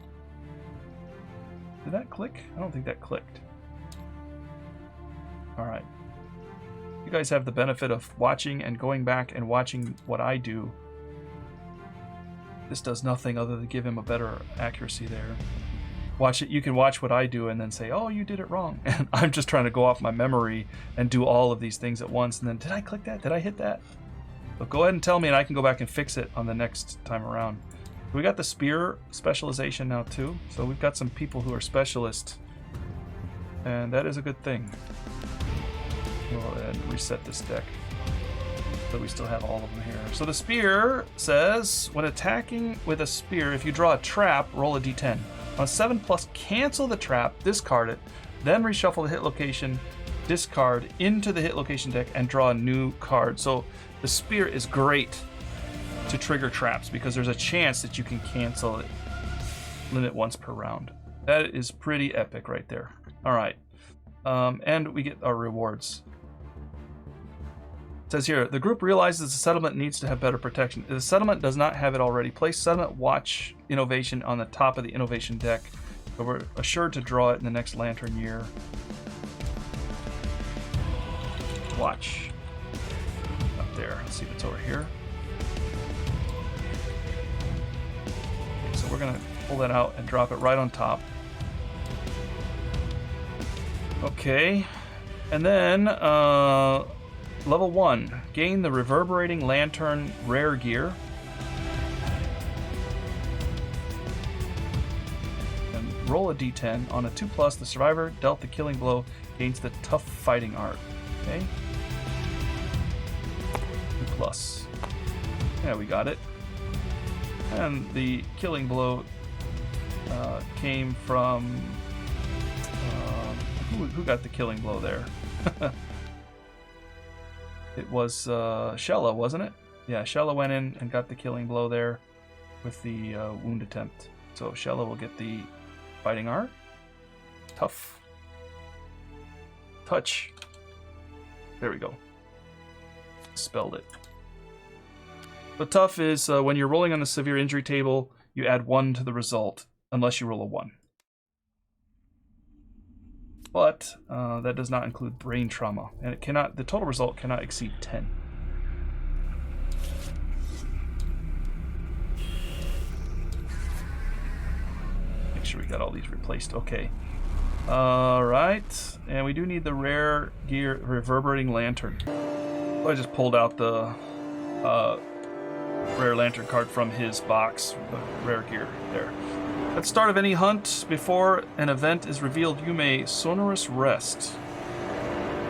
Did that click? I don't think that clicked. Alright. You guys have the benefit of watching and going back and watching what I do. This does nothing other than give him a better accuracy there. Watch it. You can watch what I do and then say, oh, you did it wrong. And I'm just trying to go off my memory and do all of these things at once. And then, did I click that? Did I hit that? So go ahead and tell me, and I can go back and fix it on the next time around. We got the spear specialization now too, so we've got some people who are specialists, and that is a good thing. We'll go ahead and reset this deck, so we still have all of them here. So the spear says, when attacking with a spear, if you draw a trap, roll a d10. On 7+, cancel the trap, discard it, then reshuffle the hit location, discard into the hit location deck, and draw a new card. So the spear is great to trigger traps because there's a chance that you can cancel it. Limit once per round. That is pretty epic right there. All right, and we get our rewards. It says here, the group realizes the settlement needs to have better protection. If the settlement does not have it already, place settlement watch innovation on the top of the innovation deck. So we're assured to draw it in the next lantern year. Watch. Up there. Let's see if it's over here. Okay, so we're going to pull that out and drop it right on top. Okay. And then, level 1. Gain the reverberating lantern rare gear. And roll a d10. On a 2+, the survivor dealt the killing blow gains the tough fighting art. Okay. 2+. Yeah, we got it. And the killing blow came from... who got the killing blow there? It was Shella, wasn't it? Yeah, Shella went in and got the killing blow there with the wound attempt. So Shella will get the fighting art. Tough. Touch. There we go. Spelled it. So tough is when you're rolling on the severe injury table, you add 1 to the result, unless you roll a 1. But that does not include brain trauma, and it cannot. The total result cannot exceed 10. Make sure we got all these replaced. Okay. All right, and we do need the rare gear reverberating lantern. So I just pulled out the rare lantern card from his box, the rare gear there. At the start of any hunt, before an event is revealed, you may sonorous rest.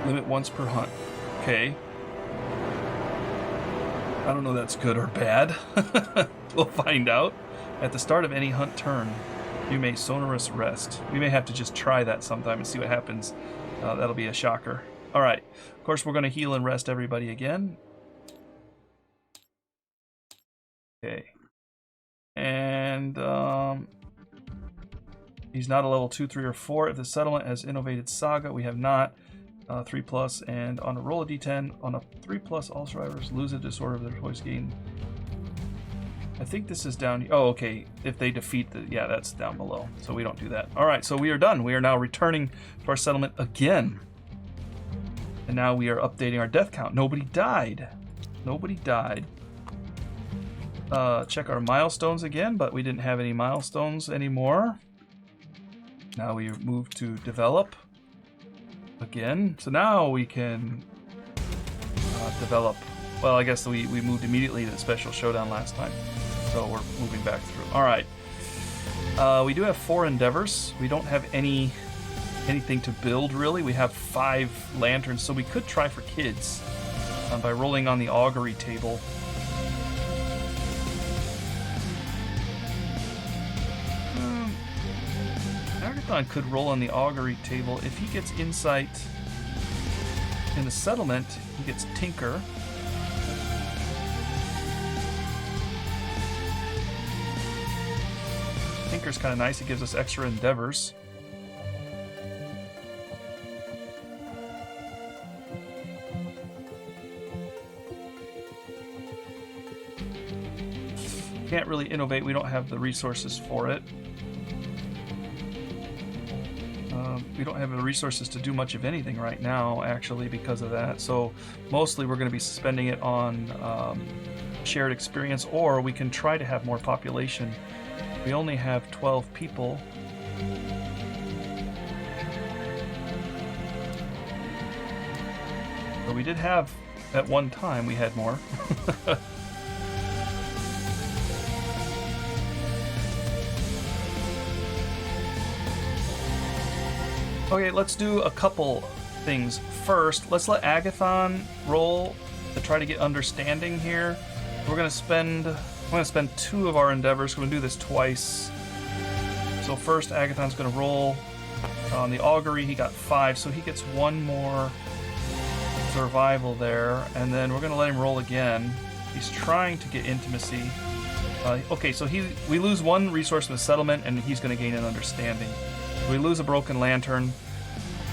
Limit once per hunt. Okay. I don't know if that's good or bad. We'll find out. At the start of any hunt turn, you may sonorous rest. We may have to just try that sometime and see what happens. That'll be a shocker. All right. Of course, we're going to heal and rest everybody again. Okay. And he's not a level 2, 3, or 4. If the settlement has innovated saga, we have not. 3+, and on a roll of d10, on a 3+, all survivors lose a disorder of their choice gain. I think this is down. Oh, okay. If they defeat the, yeah, that's down below. So we don't do that. All right. So we are done. We are now returning to our settlement again, and now we are updating our death count. Nobody died. Nobody died. Check our milestones again, but we didn't have any milestones anymore. Now we move to develop. again. So now we can develop. Well, I guess we moved immediately to the special showdown last time. So we're moving back through. All right. We do have 4 endeavors. We don't have anything to build, really. We have 5 lanterns, so we could try for kids by rolling on the augury table. Agathon could roll on the augury table. If he gets insight in the settlement, he gets tinker. Tinker's kind of nice. It gives us extra endeavors. Can't really innovate. We don't have the resources for it. We don't have the resources to do much of anything right now, actually, because of that. So mostly we're going to be spending it on shared experience, or we can try to have more population. We only have 12 people. But we did have, at one time, we had more. Okay, let's do a couple things. First, let's let Agathon roll to try to get understanding here. I'm gonna spend 2 of our endeavors. We're gonna do this twice. So first, Agathon's gonna roll on the augury. He got 5, so he gets 1 more survival there, and then we're gonna let him roll again. He's trying to get intimacy. Okay, so we lose 1 resource in the settlement, and he's gonna gain an understanding. We lose a broken lantern.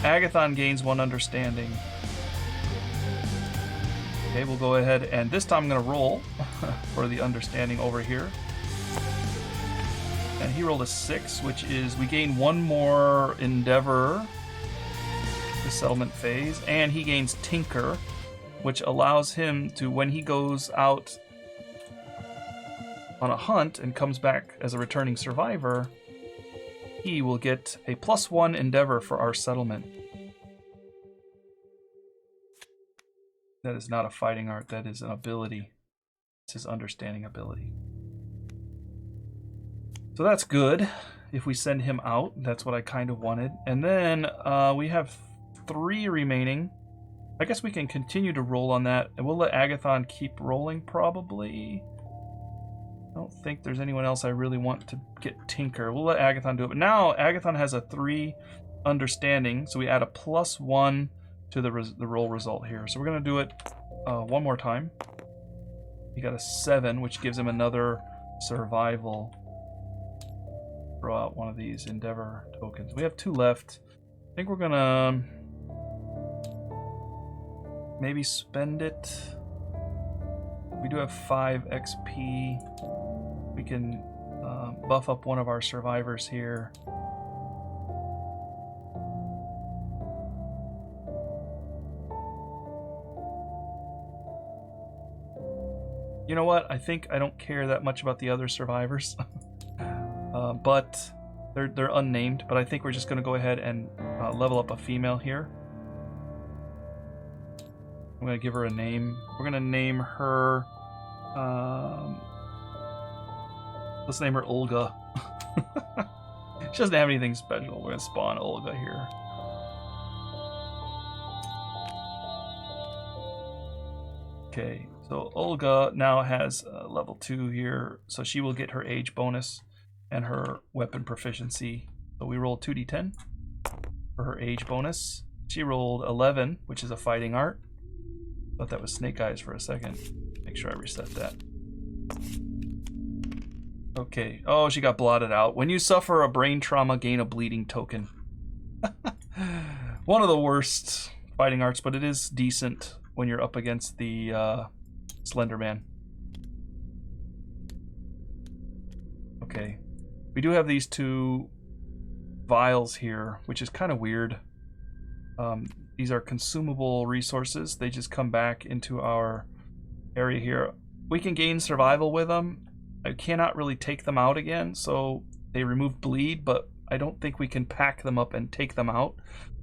Agathon gains 1 understanding. Okay, we'll go ahead, and this time I'm going to roll for the understanding over here. And he rolled a 6, which is we gain 1 more endeavor the settlement phase, and he gains tinker, which allows him to, when he goes out on a hunt and comes back as a returning survivor, he will get a +1 endeavor for our settlement. That is not a fighting art, that is an ability. It's his understanding ability. So that's good. If we send him out, that's what I kind of wanted. And then we have 3 remaining. I guess we can continue to roll on that, and we'll let Agathon keep rolling probably. I don't think there's anyone else I really want to get tinker. We'll let Agathon do it. But now Agathon has a 3 understanding, so we add a +1 to the roll result here. So we're going to do it 1 more time. He got a 7, which gives him another survival. Throw out one of these endeavor tokens. We have 2 left. I think we're going to maybe spend it. We do have 5 XP. We can buff up one of our survivors here. You know what? I think I don't care that much about the other survivors. But they're unnamed. But I think we're just going to go ahead and level up a female here. I'm going to give her a name. We're going to name her... let's name her Olga. She doesn't have anything special. We're going to spawn Olga here. Okay, so Olga now has level 2 here. So she will get her age bonus and her weapon proficiency. So we roll 2d10 for her age bonus. She rolled 11, which is a fighting art. Thought that was Snake Eyes for a second. Make sure I reset that. Okay. Oh, she got blotted out. When you suffer a brain trauma, gain a bleeding token. One of the worst fighting arts, but it is decent when you're up against the Slender Man. Okay. We do have these 2 vials here, which is kind of weird. These are consumable resources. They just come back into our area here. We can gain survival with them. I cannot really take them out again, so they remove bleed, but I don't think we can pack them up and take them out.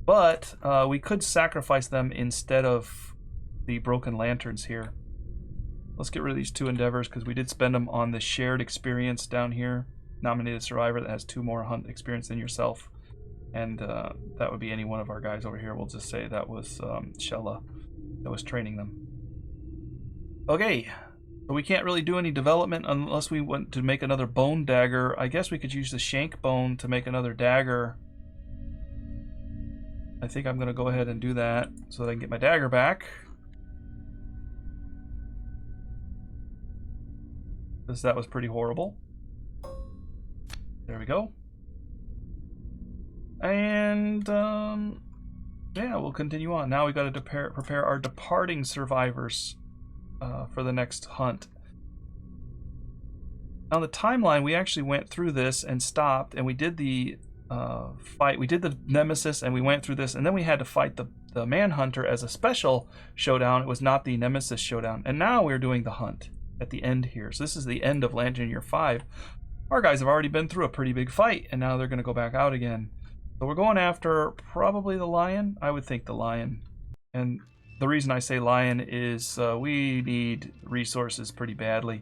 But we could sacrifice them instead of the broken lanterns here. Let's get rid of these 2 endeavors because we did spend them on the shared experience down here. Nominated survivor that has 2 more hunt experience than yourself. And that would be any one of our guys over here. We'll just say that was Shella that was training them. Okay, so we can't really do any development unless we want to make another bone dagger. I guess we could use the shank bone to make another dagger. I think I'm going to go ahead and do that so that I can get my dagger back. Because that was pretty horrible. There we go. And yeah, we'll continue on. Now we got to prepare our departing survivors for the next hunt. On the timeline, we actually went through this and stopped, and we did the fight. We did the Nemesis, and we went through this, and then we had to fight the Manhunter as a special showdown. It was not the Nemesis showdown, and now we're doing the hunt at the end here. So this is the end of Lantern Year 5. Our guys have already been through a pretty big fight, and now they're going to go back out again. So we're going after probably the lion. I would think the lion. And the reason I say lion is we need resources pretty badly.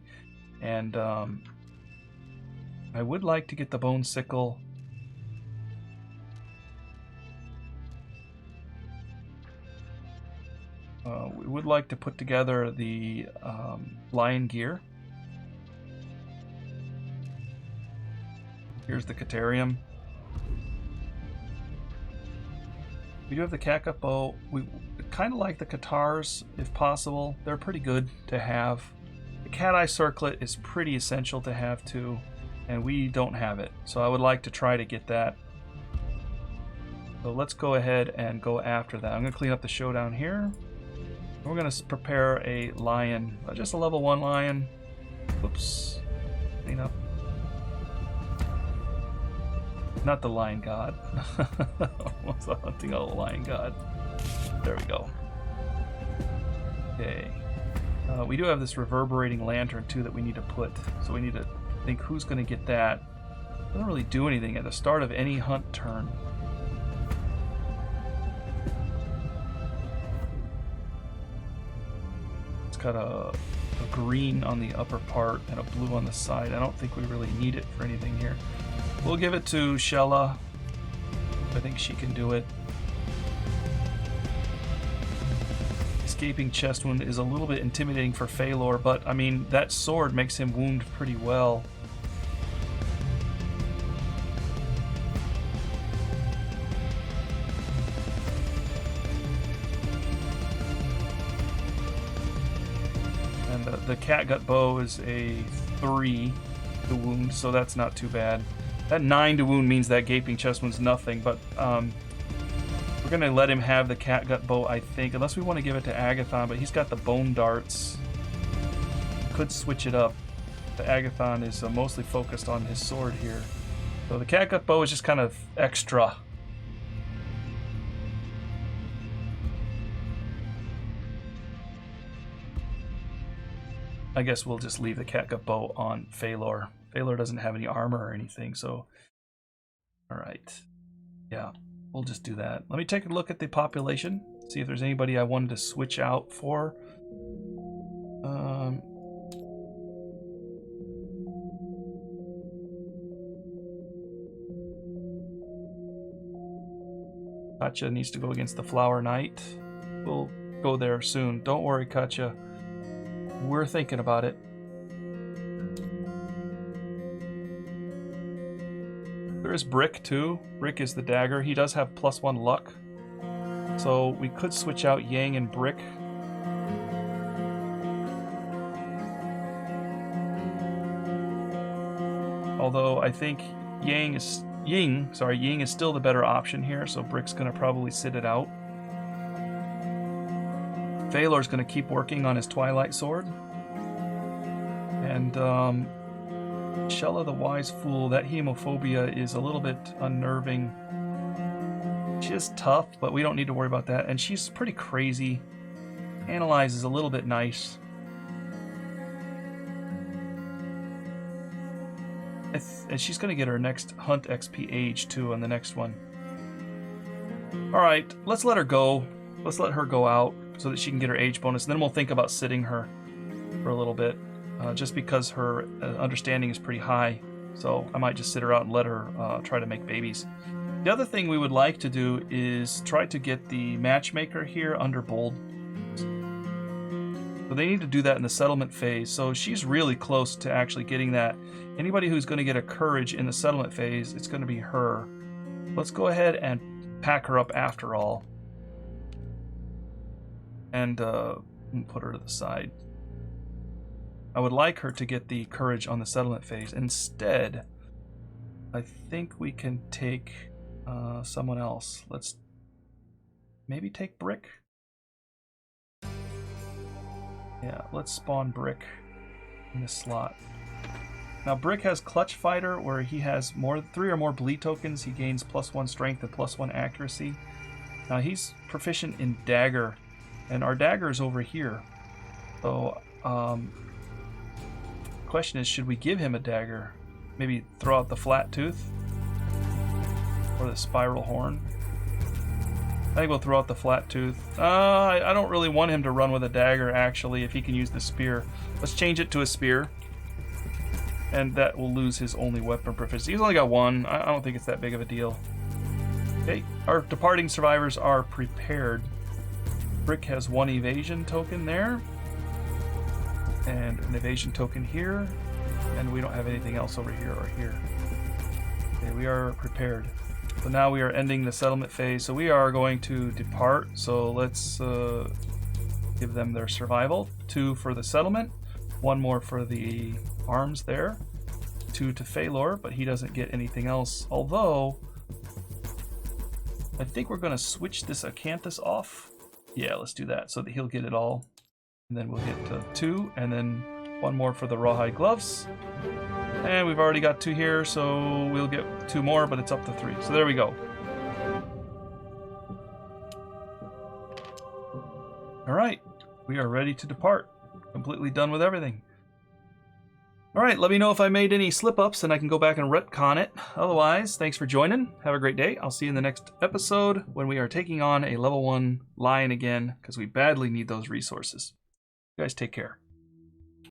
And I would like to get the bone sickle. We would like to put together the lion gear. Here's the Caterium. We do have the catgut bow. We kind of like the Katars, if possible. They're pretty good to have. The cat eye circlet is pretty essential to have too, and we don't have it. So I would like to try to get that. So let's go ahead and go after that. I'm going to clean up the showdown here. We're going to prepare a lion, just a level 1 lion. Oops. Clean up. Not the lion god. Almost hunting a lion god. There we go. Okay. We do have this reverberating lantern too that we need to put. So we need to think who's going to get that. Doesn't really do anything at the start of any hunt turn. Got a green on the upper part and a blue on the side. I don't think we really need it for anything here. We'll give it to Shella. I think she can do it. Escaping chest wound is a little bit intimidating for Phalor, but I mean that sword makes him wound pretty well. The catgut bow is a 3 to wound, so that's not too bad. That 9 to wound means that gaping chest wound's nothing, but we're going to let him have the catgut bow, I think, unless we want to give it to Agathon, but he's got the bone darts. Could switch it up. The Agathon is mostly focused on his sword here. So the catgut bow is just kind of extra. I guess we'll just leave the catgut bow on Phalor. Phalor doesn't have any armor or anything, so... Alright. Yeah, we'll just do that. Let me take a look at the population, see if there's anybody I wanted to switch out for. Katya needs to go against the Flower Knight. We'll go there soon. Don't worry, Katya. We're thinking about it. There is Brick too. Brick is the dagger. He does have +1 luck. So we could switch out Yang and Brick. Although I think Ying is still the better option here, so Brick's gonna probably sit it out. Phalor's going to keep working on his Twilight Sword. And Shella the Wise Fool, that hemophobia is a little bit unnerving. She is tough, but we don't need to worry about that. And she's pretty crazy. Analyze is a little bit nice. And she's going to get her next Hunt XP age too on the next one. Alright, let's let her go. Let's let her go out so that she can get her age bonus. And then we'll think about sitting her for a little bit. Just because her understanding is pretty high. So I might just sit her out and let her try to make babies. The other thing we would like to do is try to get the matchmaker here under bold. So they need to do that in the settlement phase. So she's really close to actually getting that. Anybody who's going to get a courage in the settlement phase, it's going to be her. Let's go ahead and pack her up after all. And put her to the side. I would like her to get the courage on the settlement phase. Instead, I think we can take someone else. Let's maybe take Brick. Yeah, let's spawn Brick in this slot. Now Brick has Clutch Fighter, where he has 3 or more bleed tokens. He gains +1 strength and +1 accuracy. Now he's proficient in Dagger, and our Dagger is over here. So, question is, should we give him a Dagger? Maybe throw out the Flat Tooth or the Spiral Horn. I think we'll throw out the Flat Tooth. I don't really want him to run with a Dagger, actually, if he can use the Spear. Let's change it to a Spear. And that will lose his only weapon proficiency. He's only got 1. I don't think it's that big of a deal. Okay, our departing survivors are prepared. Brick has 1 evasion token there. And an evasion token here. And we don't have anything else over here or here. Okay, we are prepared. So now we are ending the settlement phase. So we are going to depart. So let's give them their survival. 2 for the settlement. 1 more for the arms there. 2 to Phalor, but he doesn't get anything else. Although, I think we're going to switch this Acanthus off. Yeah, let's do that so that he'll get it all. And then we'll get 2, and then 1 more for the Rawhide Gloves. And we've already got 2 here, so we'll get 2 more, but it's up to 3. So there we go. Alright, we are ready to depart. Completely done with everything. Alright, let me know if I made any slip-ups and I can go back and retcon it. Otherwise, thanks for joining. Have a great day. I'll see you in the next episode when we are taking on a level 1 lion again, because we badly need those resources. You guys take care.